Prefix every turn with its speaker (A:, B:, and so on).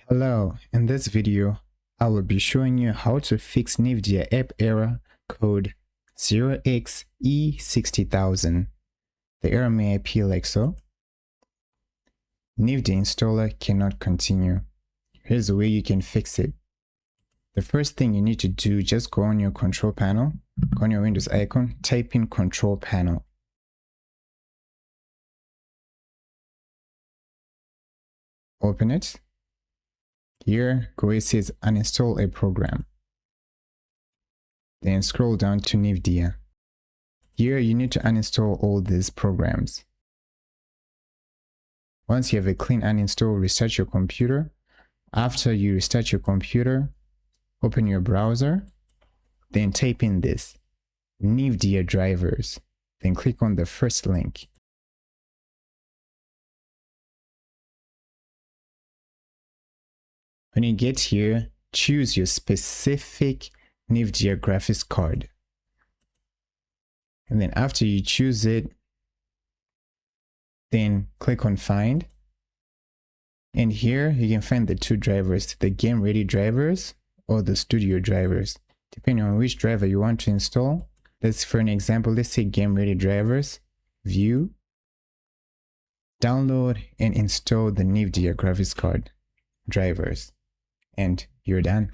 A: Hello, in this video, I will be showing you how to fix NVIDIA app error code 0xE60000. The error may appear like so. NVIDIA Installer cannot continue. Here's the way you can fix it. The first thing you need to do, just go on your control panel, go on your Windows icon, type in control panel. Open it. Here, go where it says uninstall a program. Then scroll down to NVIDIA. Here, you need to uninstall all these programs. Once you have a clean uninstall, restart your computer. After you restart your computer, open your browser. Then type in this, NVIDIA drivers. Then click on the first link. When you get here, choose your specific NVIDIA graphics card. And then after you choose it, then click on Find. And here you can find the two drivers, the Game Ready drivers or the Studio drivers, depending on which driver you want to install. Let's, for an example, let's say Game Ready drivers, View, download and install the NVIDIA graphics card drivers. And you're done.